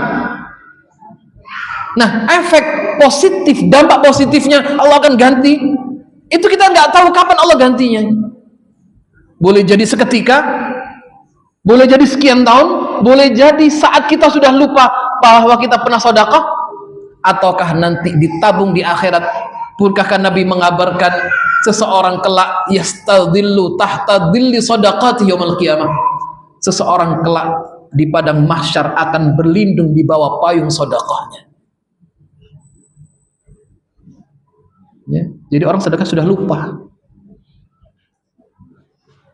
Nah, efek positif, dampak positifnya Allah akan ganti. Itu kita nggak tahu kapan Allah gantinya. Boleh jadi seketika, boleh jadi sekian tahun, boleh jadi saat kita sudah lupa bahwa kita pernah sedekah, ataukah nanti ditabung di akhirat. Bukankah Nabi mengabarkan seseorang kelak yastadillu tahta dilli shadaqati yaumil qiyamah. Seseorang kelak di padang mahsyar akan berlindung di bawah payung sedekahnya. Ya, jadi orang sedekah sudah lupa.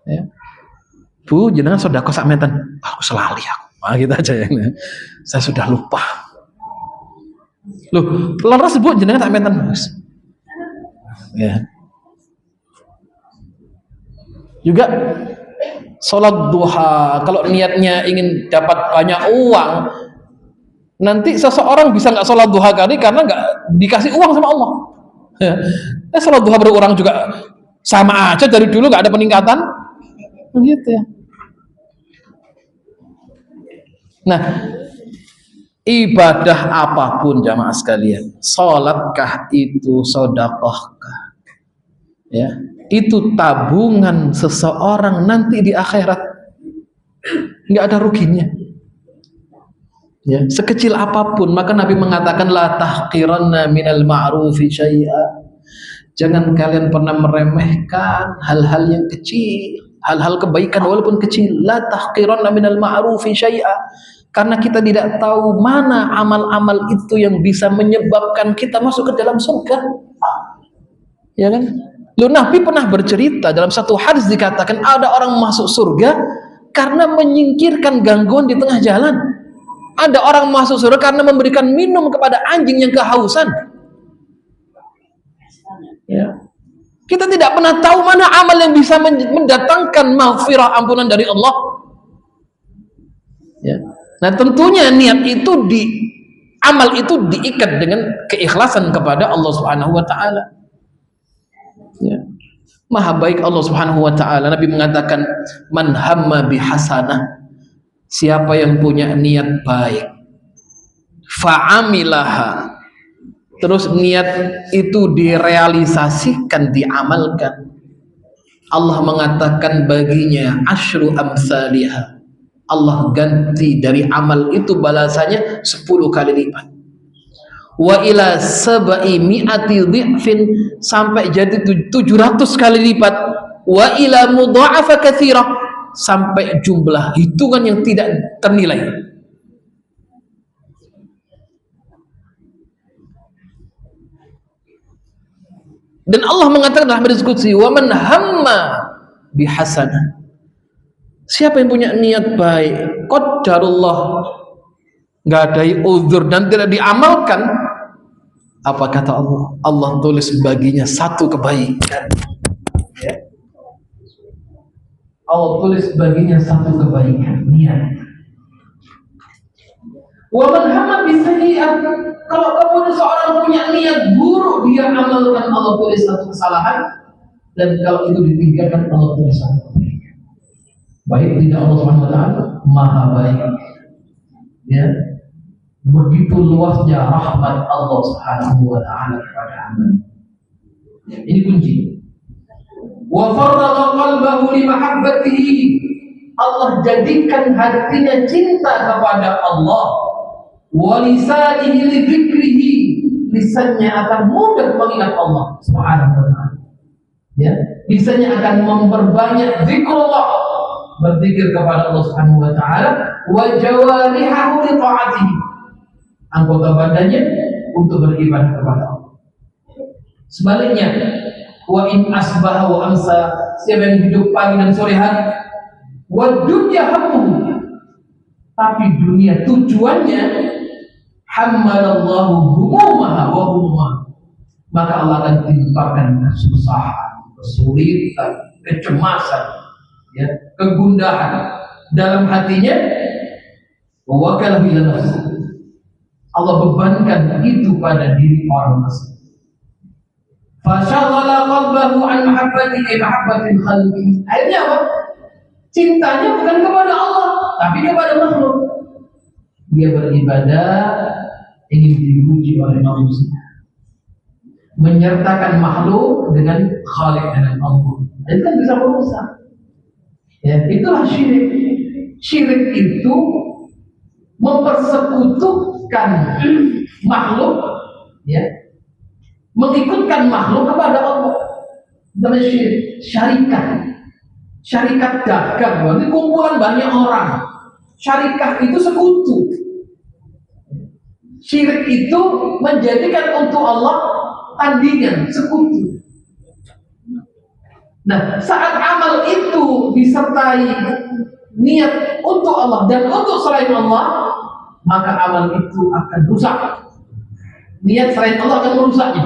Ya. Bu, jenengan sedekah sak meten. Aku selali aku. Ah, gitu aja ya. Saya sudah lupa. Loh, leres Bu, jenengan sak meten. Ya. Juga sholat duha, kalau niatnya ingin dapat banyak uang, nanti seseorang bisa nggak sholat duha kali karena nggak dikasih uang sama Allah. Ya. Sholat duha berurang juga sama aja, dari dulu nggak ada peningkatan, begitu ya. Nah, ibadah apapun jamaah sekalian, sholatkah itu sedekahkah, ya, itu tabungan seseorang nanti di akhirat, nggak ada ruginya. Ya, sekecil apapun, maka Nabi mengatakan la tahqiranna minal ma'rufi syai'a. Jangan kalian pernah meremehkan hal-hal yang kecil, hal-hal kebaikan walaupun kecil. La tahqiranna minal ma'rufi syai'a. Karena kita tidak tahu mana amal-amal itu yang bisa menyebabkan kita masuk ke dalam surga. Ya kan? Loh, Nabi pernah bercerita dalam satu hadis, dikatakan ada orang masuk surga karena menyingkirkan gangguan di tengah jalan. Ada orang masuk surga karena memberikan minum kepada anjing yang kehausan. Ya. Kita tidak pernah tahu mana amal yang bisa mendatangkan maghfirah, ampunan dari Allah. Ya. Nah, tentunya niat itu amal itu diikat dengan keikhlasan kepada Allah Subhanahu wa taala. Ya. Maha baik Allah Subhanahu wa taala. Nabi mengatakan, man hamma bihasanah, siapa yang punya niat baik, fa'amilaha, terus niat itu direalisasikan, diamalkan, Allah mengatakan baginya asyru amsalihah, Allah ganti dari amal itu balasannya 10 kali lipat. Wa ila sab'i mi'ati dhi'fin, sampai jadi 700 kali lipat. Wa ila mudha'afa katsirah, sampai jumlah hitungan yang tidak ternilai. Dan Allah mengatakan dalam hadis qudsi, wa man hamma bihasanah, siapa yang punya niat baik, qadarullah, nggak ada uzur dan tidak diamalkan, apa kata Allah? Allah tulis baginya 1 kebaikan. Ya. Allah tulis baginya 1 kebaikan, niat. Wa man hamma bisayyi'at, kalau kemudian seorang punya niat buruk, dia amalkan, Allah tulis 1 kesalahan, dan kalau itu ditinggalkan, Allah tulis 1 kebaikan. Baik tidak Allah Subhanahu wa taala? Maha baik. Ya. Begitu luasnya rahmat Allah Subhanahu wa taala kepada hamba. Ini kunci. Wa farraga qalbahu li mahabbatihi, Allah jadikan hatinya cinta kepada Allah. Wa lisanihi li dzikrihi, lisannya akan mudah mengingat Allah Subhanahu wa taala. Ya, lisannya akan memperbanyak zikrullah, berzikir kepada Allah Subhanahu wa taala. Wa jawarihahu li ta'atihi, anggota badannya untuk beribadah kepada Allah. Sebaliknya, wa in asbaha wa amsa, siapa yang hidup pagi dan sore hari, wa dunya hammuhu, tapi dunia tujuannya, hammalallahu humumaha wa humumaha, maka Allah akan timpakan kesusahan, kesulitan, kecemasan, ya, kegundahan dalam hatinya. Wa wakalahu ila nafsihi, Allah bebankan itu pada diri orang tersebut. Fasyaghala qalbahu an mahabbati mahabbatil khalqi. Akhirnya apa? Cintanya bukan kepada Allah, tapi kepada makhluk. Dia beribadah ingin dipuji oleh manusia, menyertakan makhluk dengan Khalik, dengan Allah. Itu kan bisa merusak. Ya, itulah syirik. Syirik itu mempersekutukan makhluk, ya, mengikutkan makhluk kepada Allah. Namanya syirik, syarikat dagang. Ini kumpulan banyak orang. Syarikat itu sekutu. Syirik itu menjadikan untuk Allah tandingan, sekutu. Nah, saat amal itu disertai niat untuk Allah dan untuk selain Allah, maka amal itu akan rusak. Niat selain Allah akan merusaknya.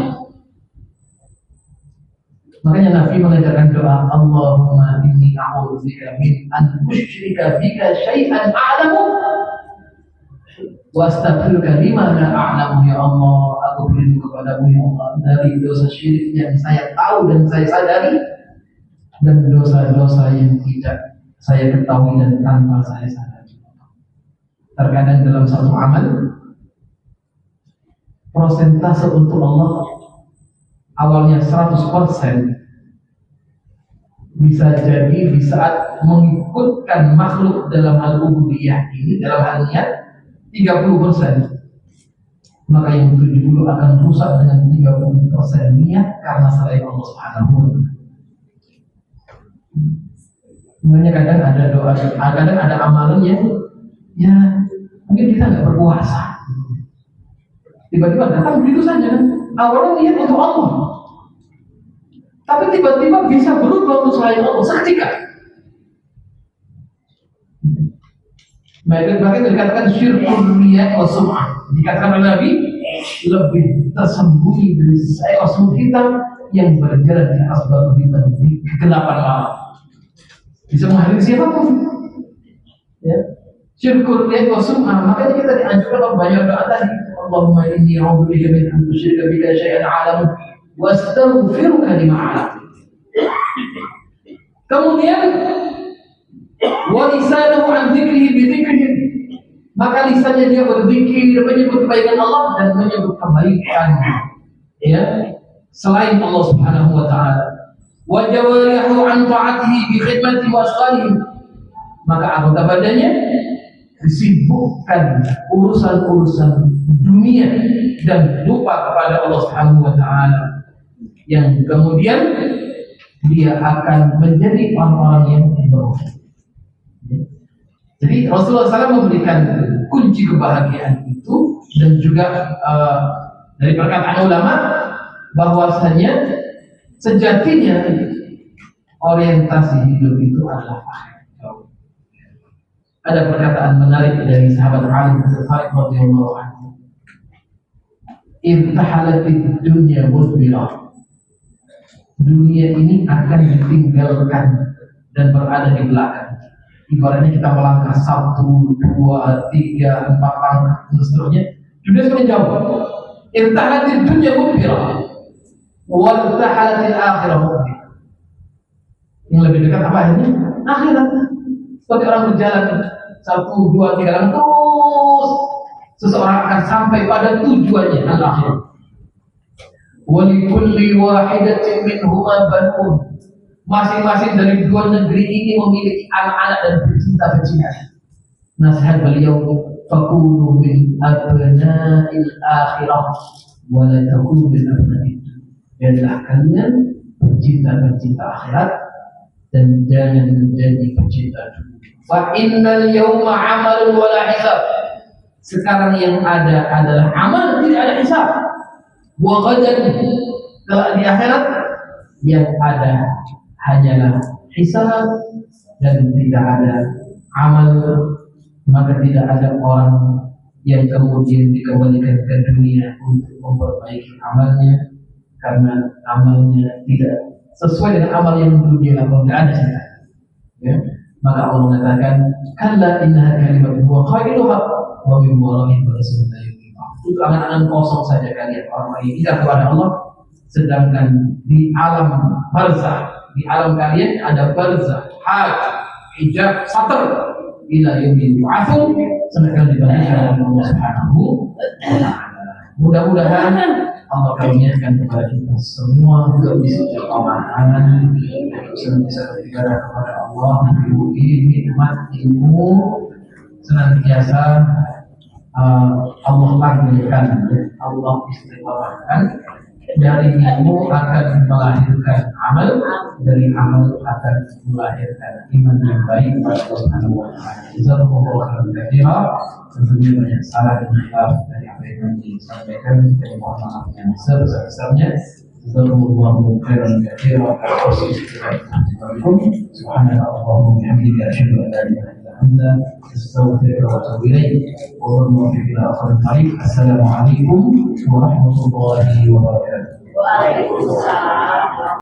Makanya Nabi mengajarkan doa, Allahumma inni a'udzubika min an usyrika bika syai'an a'lamu wa astaghfiruka lima la a'lamu. Ya Allah, aku berlindung kepadamu ya Allah dari dosa syirik yang saya tahu dan saya sadari, dan dosa-dosa yang tidak saya ketahui dan tanpa saya sadari. Terkadang dalam satu amal, prosentase untuk Allah awalnya 100%, bisa jadi di saat mengikutkan makhluk dalam hal ubudiyah ini, dalam hal niat 30%, maka yang 70 akan rusak dengan 30% niat karena selain Allah Subhanahu wa taala. Makanya kadang ada doa, kadang ada amalan yang ya mungkin kita nggak berpuasa, tiba-tiba datang begitu saja kan, awalnya niat untuk Allah, tapi tiba-tiba bisa berubah untuk selain Allah seketika. Bahkan dikatakan syirkun riya wa sum'ah, dikatakan oleh Nabi lebih tersembunyi dari seekor hitam yang berjalan di atas batu hitam di kegelapan malam, bisa menghadiri siapapun. Ya, syirkun riya wa sum'ah. Makanya kita dianjurkan banyak doa tadi, Allahumma inni a'udzubika min an usyrika bika syai'an a'lamu wa astaghfiruka lima a'lam. Kemudian wa lisanahu an dzikrihi bi dzikrihi, maka lisannya dia berzikir, menyebut kebaikan Allah dan menyebut kebaikan, ya, selain Allah Subhanahu wa taala. Wa jawarihu an ta'atihi bi khidmati wa asgharihi, maka anggota badannya disibukkan urusan-urusan dunia dan lupa kepada Allah Subhanahu wa taala, yang kemudian dia akan menjadi orang-orang yang merugi. Jadi Rasulullah SAW memberikan kunci kebahagiaan itu, dan juga dari perkataan ulama bahwasanya sejatinya orientasi hidup itu adalah akhirat. Ada perkataan menarik dari sahabat Ali bin Abi Thalib radhiyallahu anhu. Irtahalatid dunya mudbirah. Dunia ini akan ditinggalkan dan berada di belakang. Ibaratnya kita melangkah 1, 2, 3, 4 langkah dan seterusnya. Dunia semakin jauh. Irtahalatid dunya mudbirah. Wa irtahalatil akhirah mudbirah. Yang lebih dekat apa ini? Akhirat. Seperti orang berjalan 1, 2, 3 langkah terus, seseorang akan sampai pada tujuannya al-akhirah. Walikulli wahidatin minhuma banun. Masing-masing dari dua negeri ini memiliki anak-anak dan bercinta-cinta. Nasihat beliau, fakunu min abna'il akhirah wa la takunu min abna'id dunya. Jadilah kalian bercinta akhirat dan jangan menjadi pecinta dunia. Fa innal yawma 'amalun wa la hisab. Sekarang yang ada adalah amal, tidak ada hisab. Wa ghadan, kalau di akhirat yang ada hanyalah hisab dan tidak ada amal, maka tidak ada orang yang kemudian dikembalikan ke dunia untuk memperbaiki amalnya, karena amalnya tidak sesuai dengan amal yang dunia lakukan, tidak ada sekarang. Ya. Maka Allah mengatakan, kalla innaha kalimatun huwa qailuha wa min wara'ihim barzakhun la yabghun. Itu angan-angan kosong saja kalian orang yang tidak kepada Allah, sedangkan di alam barzakh, di alam kalian ada barzakh, hijab, satar ila yaumil yub'atsun, sampai kalian dibangkitkan oleh Allah Subhanahu wa taala. Mudah-mudahan Allah karuniakan kepada kita semua kondisi kemahanan, senantiasa beribadah kepada Allah, diberi nikmat ilmu, senantiasa Allah takdirkan, Allah istiqomahkan. Dari ilmu akan melahirkan amal, dari amal akan melahirkan iman yang baik kepada Allah Subhanahu wa taala. Jazakumullahu khairan katsira. Tentunya banyak salah dan khilaf dari apa yang disampaikan, dan mohon maaf yang sebesar-besarnya. Jazakumullahu khairan katsira. Subhanallahumma wa bihamdihi asyhadu an la ilaha illa anta astaghfiruka wa atubu ilaik. Wallahu a'lam bishawab. Assalamualaikum warahmatullahi wabarakatuh.